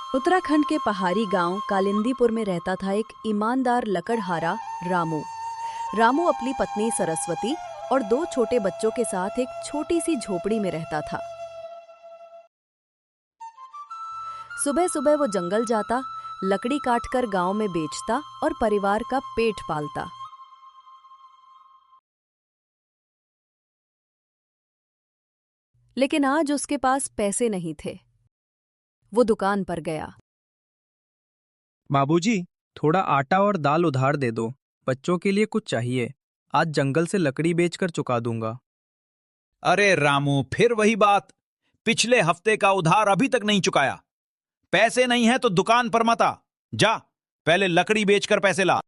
उत्तराखंड के पहाड़ी गांव कालिंदीपुर में रहता था एक ईमानदार लकड़हारा रामू। रामू अपनी पत्नी सरस्वती और दो छोटे बच्चों के साथ एक छोटी सी झोपड़ी में रहता था। सुबह सुबह वो जंगल जाता, लकड़ी काटकर गांव में बेचता और परिवार का पेट पालता। लेकिन आज उसके पास पैसे नहीं थे। वो दुकान पर गया। बाबूजी, थोड़ा आटा और दाल उधार दे दो। बच्चों के लिए कुछ चाहिए। आज जंगल से लकड़ी बेचकर चुका दूंगा। अरे रामू, फिर वही बात। पिछले हफ्ते का उधार अभी तक नहीं चुकाया। पैसे नहीं है तो दुकान पर मत आ। जा, पहले लकड़ी बेचकर पैसे ला।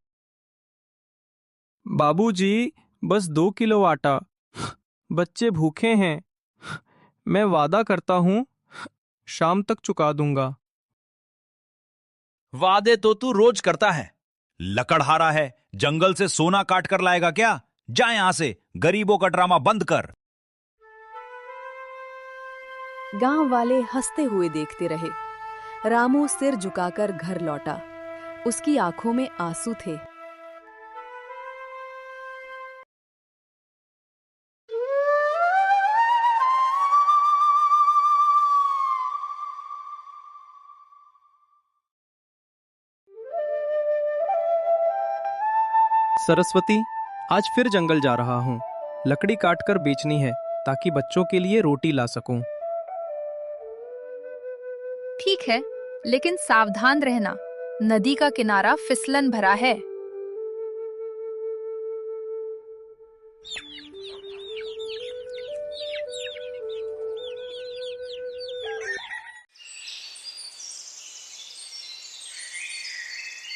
बाबूजी, बस 2 किलो आटा। बच्चे भूखे हैं। मैं वादा करता हूँ, शाम तक चुका दूंगा। वादे तो तू रोज करता है। लकड़हारा है, जंगल से सोना काट कर लाएगा क्या? जा यहां से, गरीबों का ड्रामा बंद कर। गांव वाले हंसते हुए देखते रहे। रामू सिर झुकाकर घर लौटा। उसकी आंखों में आंसू थे। सरस्वती, आज फिर जंगल जा रहा हूँ। लकड़ी काटकर बेचनी है ताकि बच्चों के लिए रोटी ला सकूं। ठीक है, लेकिन सावधान रहना। नदी का किनारा फिसलन भरा है।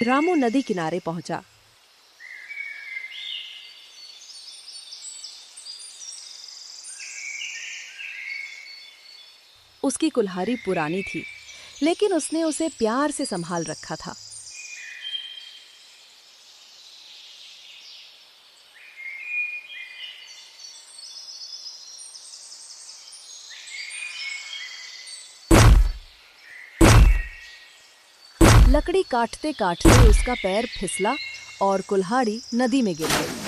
रामू नदी किनारे पहुंचा। उसकी कुल्हाड़ी पुरानी थी, लेकिन उसने उसे प्यार से संभाल रखा था। लकड़ी काटते काटते उसका पैर फिसला और कुल्हाड़ी नदी में गिर गई।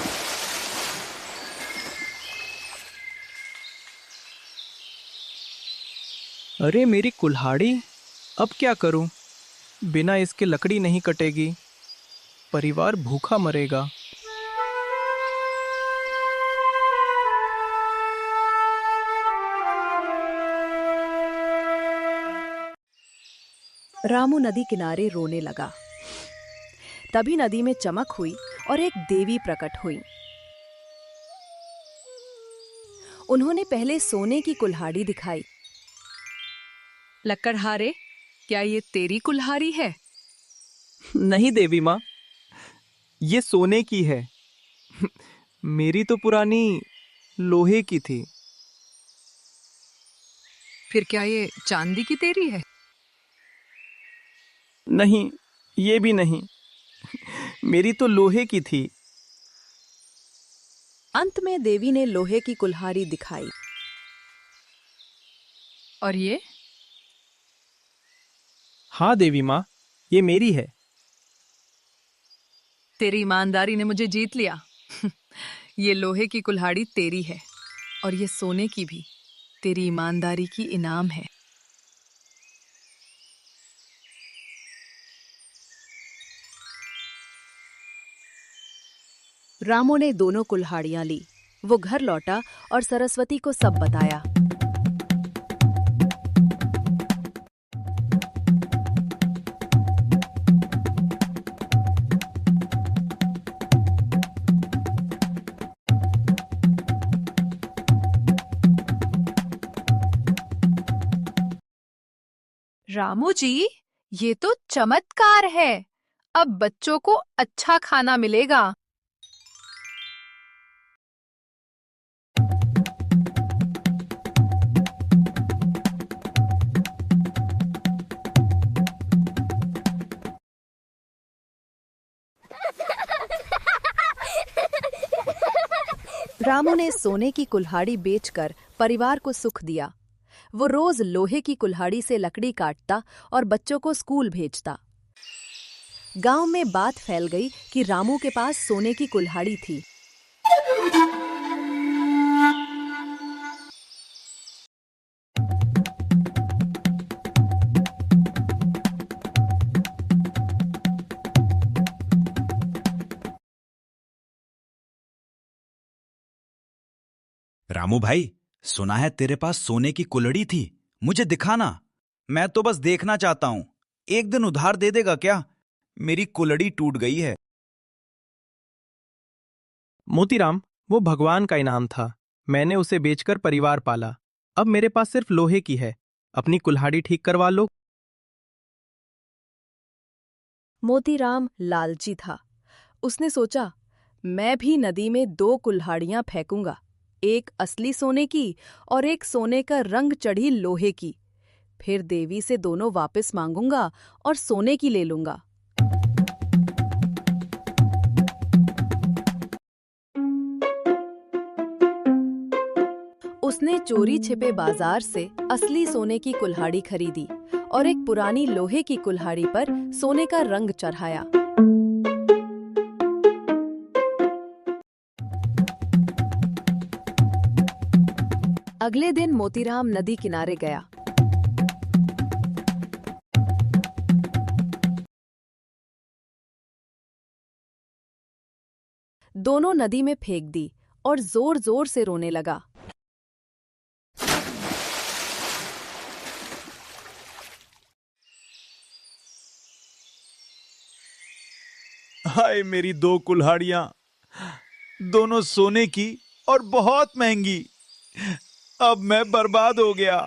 अरे मेरी कुल्हाड़ी, अब क्या करूं? बिना इसके लकड़ी नहीं कटेगी। परिवार भूखा मरेगा। रामू नदी किनारे रोने लगा। तभी नदी में चमक हुई और एक देवी प्रकट हुई। उन्होंने पहले सोने की कुल्हाड़ी दिखाई। लकड़हारे, क्या ये तेरी कुल्हाड़ी है? नहीं देवी माँ, ये सोने की है। मेरी तो पुरानी लोहे की थी। फिर क्या ये चांदी की तेरी है? नहीं, ये भी नहीं। मेरी तो लोहे की थी। अंत में देवी ने लोहे की कुल्हाड़ी दिखाई। और ये? हाँ देवी माँ, ये मेरी है। तेरी ईमानदारी ने मुझे जीत लिया। ये लोहे की कुल्हाड़ी तेरी है और ये सोने की भी तेरी ईमानदारी की इनाम है। रामू ने दोनों कुल्हाड़ियां ली। वो घर लौटा और सरस्वती को सब बताया। रामू जी, ये तो चमत्कार है। अब बच्चों को अच्छा खाना मिलेगा। रामू ने सोने की कुल्हाड़ी बेचकर परिवार को सुख दिया। वो रोज लोहे की कुल्हाड़ी से लकड़ी काटता और बच्चों को स्कूल भेजता। गांव में बात फैल गई कि रामू के पास सोने की कुल्हाड़ी थी। रामू भाई, सुना है तेरे पास सोने की कुल्हड़ी थी, मुझे दिखाना। मैं तो बस देखना चाहता हूं। एक दिन उधार दे देगा क्या? मेरी कुल्हड़ी टूट गई है। मोतीराम, वो भगवान का इनाम था। मैंने उसे बेचकर परिवार पाला। अब मेरे पास सिर्फ लोहे की है। अपनी कुल्हाड़ी ठीक करवा लो। मोतीराम लालची था। उसने सोचा, मैं भी नदी में 2 कुल्हाड़ियां फेंकूंगा, एक असली सोने की और एक सोने का रंग चढ़ी लोहे की। फिर देवी से दोनों वापस मांगूंगा और सोने की ले लूंगा। उसने चोरी छिपे बाजार से असली सोने की कुल्हाड़ी खरीदी और एक पुरानी लोहे की कुल्हाड़ी पर सोने का रंग चढ़ाया। अगले दिन मोतीराम नदी किनारे गया। दोनों नदी में फेंक दी और जोर जोर से रोने लगा। हाय मेरी 2 कुल्हाड़ियां, दोनों सोने की और बहुत महंगी। अब मैं बर्बाद हो गया।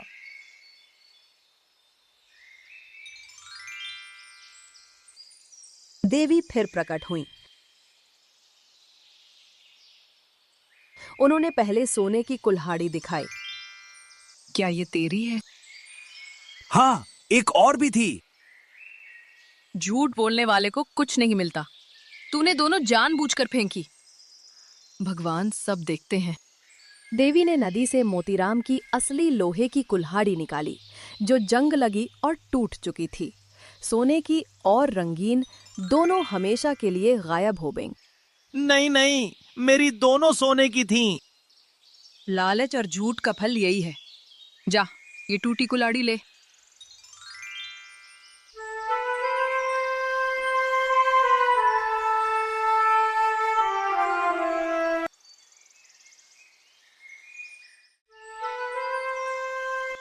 देवी फिर प्रकट हुई। उन्होंने पहले सोने की कुल्हाड़ी दिखाई। क्या ये तेरी है? हाँ, एक और भी थी। झूठ बोलने वाले को कुछ नहीं मिलता। तूने दोनों जानबूझकर फेंकी। भगवान सब देखते हैं। देवी ने नदी से मोतीराम की असली लोहे की कुल्हाड़ी निकाली, जो जंग लगी और टूट चुकी थी। सोने की और रंगीन, दोनों हमेशा के लिए गायब हो गईं। नहीं नहीं, मेरी दोनों सोने की थीं। लालच और झूठ का फल यही है। जा, ये टूटी कुल्हाड़ी ले।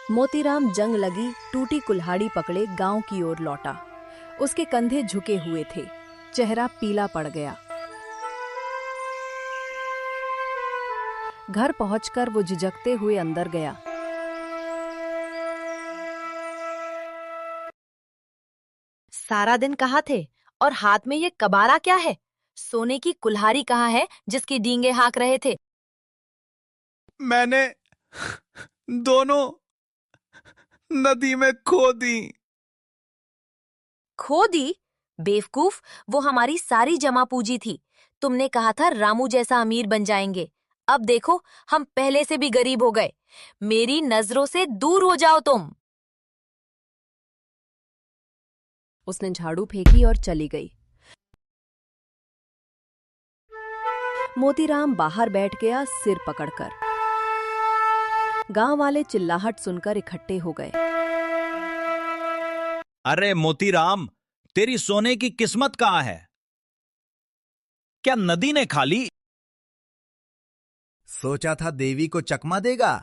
मोतीराम जंग लगी टूटी कुल्हाड़ी पकड़े गांव की ओर लौटा। उसके कंधे झुके हुए थे, चेहरा पीला पड़ गया। घर पहुंचकर वो झिझकते हुए अंदर गया। सारा दिन कहाँ थे और हाथ में ये कबाड़ा क्या है? सोने की कुल्हाड़ी कहाँ है जिसकी डींगे हाँक रहे थे? मैंने दोनों नदी में खो दी। खो दी? बेवकूफ, वो हमारी सारी जमा पूंजी थी। तुमने कहा था रामू जैसा अमीर बन जाएंगे। अब देखो, हम पहले से भी गरीब हो गए। मेरी नजरों से दूर हो जाओ तुम। उसने झाड़ू फेंकी और चली गई। मोतीराम बाहर बैठ गया, सिर पकड़कर। गांव वाले चिल्लाहट सुनकर इकट्ठे हो गए। अरे मोतीराम, तेरी सोने की किस्मत कहाँ है? क्या नदी ने खा ली? सोचा था देवी को चकमा देगा।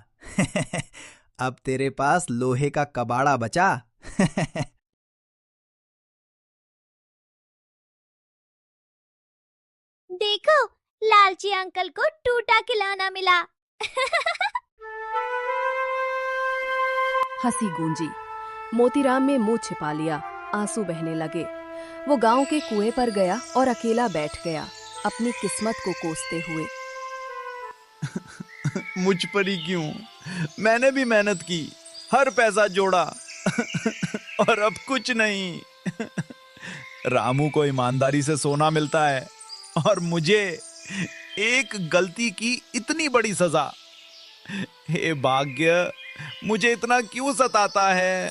अब तेरे पास लोहे का कबाड़ा बचा। देखो, लालची अंकल को टूटा खिलौना मिला। हंसी गूंजी। मोतीराम में मुंह छिपा लिया, आंसू बहने लगे। वो गांव के कुएं पर गया और अकेला बैठ गया, अपनी किस्मत को कोसते हुए। मुझ पर ही क्यों? मैंने भी मेहनत की, हर पैसा जोड़ा और अब कुछ नहीं। रामू को ईमानदारी से सोना मिलता है और मुझे एक गलती की इतनी बड़ी सजा। हे भाग्य, मुझे इतना क्यों सताता है?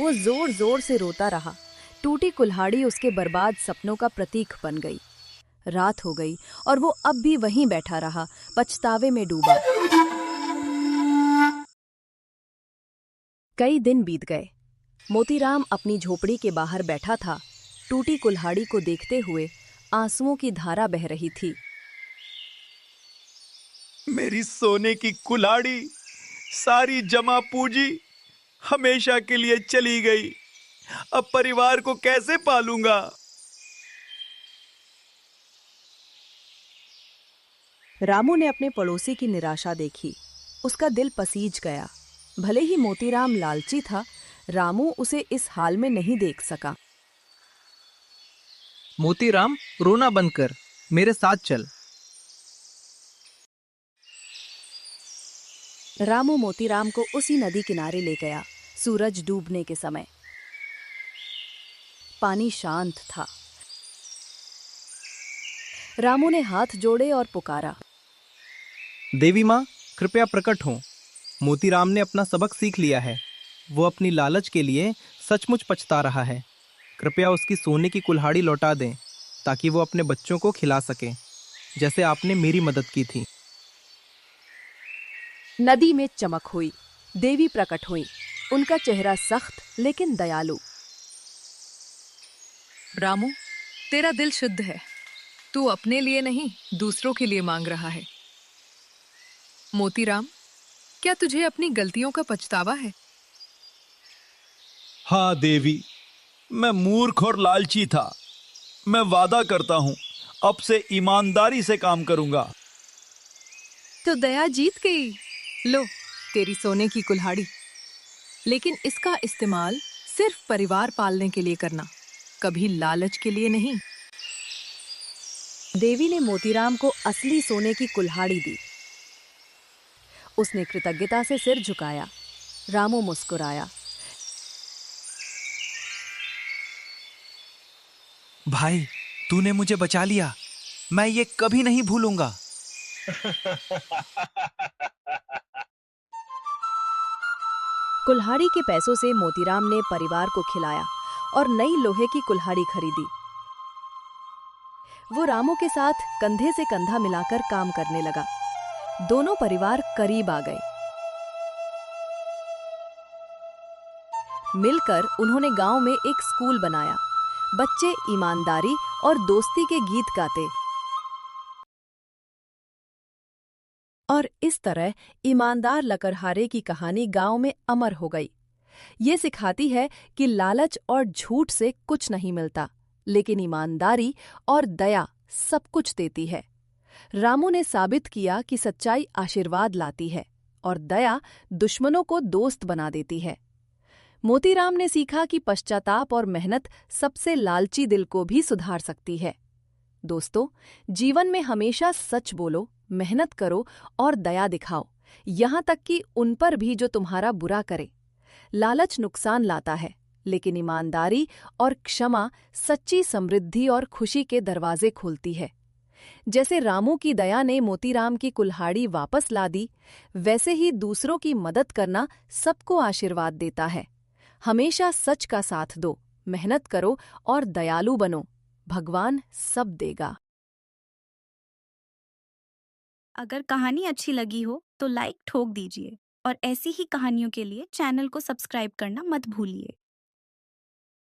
वो जोर जोर से रोता रहा। टूटी कुल्हाड़ी उसके बर्बाद सपनों का प्रतीक बन गई। रात हो गई और वो अब भी वहीं बैठा रहा, पछतावे में डूबा। कई दिन बीत गए। मोतीराम अपनी झोपड़ी के बाहर बैठा था, टूटी कुल्हाड़ी को देखते हुए आंसुओं की धारा बह रही थी। मेरी सोने की कुल्हाड़ी, सारी जमा पूंजी हमेशा के लिए चली गई। अब परिवार को कैसे पालूंगा? रामू ने अपने पड़ोसी की निराशा देखी। उसका दिल पसीज गया। भले ही मोतीराम लालची था, रामू उसे इस हाल में नहीं देख सका। मोतीराम, रोना बंद कर, मेरे साथ चल। रामू मोतीराम को उसी नदी किनारे ले गया, सूरज डूबने के समय। पानी शांत था। रामू ने हाथ जोड़े और पुकारा, देवी माँ, कृपया प्रकट हो। मोतीराम ने अपना सबक सीख लिया है। वो अपनी लालच के लिए सचमुच पछता रहा है। कृपया उसकी सोने की कुल्हाड़ी लौटा दें, ताकि वो अपने बच्चों को खिला सके, जैसे आपने मेरी मदद की थी। नदी में चमक हुई। देवी प्रकट हुई। उनका चेहरा सख्त लेकिन दयालु। रामू, तेरा दिल शुद्ध है। तू अपने लिए नहीं, दूसरों के लिए मांग रहा है। मोतीराम, क्या तुझे अपनी गलतियों का पछतावा है? हाँ देवी, मैं मूर्ख और लालची था। मैं वादा करता हूं, अब से ईमानदारी से काम करूंगा। तो दया जीत गई। लो, तेरी सोने की कुल्हाड़ी। लेकिन इसका इस्तेमाल सिर्फ परिवार पालने के लिए करना, कभी लालच के लिए नहीं। देवी ने मोतीराम को असली सोने की कुल्हाड़ी दी। उसने कृतज्ञता से सिर झुकाया। रामू मुस्कुराया। भाई, तूने मुझे बचा लिया। मैं ये कभी नहीं भूलूंगा। कुल्हाड़ी के पैसों से मोतीराम ने परिवार को खिलाया और नई लोहे की कुल्हाड़ी खरीदी। वो रामू के साथ कंधे से कंधा मिलाकर काम करने लगा। दोनों परिवार करीब आ गए। मिलकर उन्होंने गांव में एक स्कूल बनाया। बच्चे ईमानदारी और दोस्ती के गीत गाते। और इस तरह ईमानदार लकड़हारे की कहानी गांव में अमर हो गई। ये सिखाती है कि लालच और झूठ से कुछ नहीं मिलता, लेकिन ईमानदारी और दया सब कुछ देती है। रामू ने साबित किया कि सच्चाई आशीर्वाद लाती है और दया दुश्मनों को दोस्त बना देती है। मोतीराम ने सीखा कि पश्चाताप और मेहनत सबसे लालची दिल को भी सुधार सकती है। दोस्तों, जीवन में हमेशा सच बोलो, मेहनत करो और दया दिखाओ, यहाँ तक कि उन पर भी जो तुम्हारा बुरा करे। लालच नुकसान लाता है, लेकिन ईमानदारी और क्षमा सच्ची समृद्धि और खुशी के दरवाजे खोलती है। जैसे रामू की दया ने मोतीराम की कुल्हाड़ी वापस ला दी, वैसे ही दूसरों की मदद करना सबको आशीर्वाद देता है। हमेशा सच का साथ दो, मेहनत करो और दयालु बनो। भगवान सब देगा। अगर कहानी अच्छी लगी हो तो लाइक ठोक दीजिए और ऐसी ही कहानियों के लिए चैनल को सब्सक्राइब करना मत भूलिए।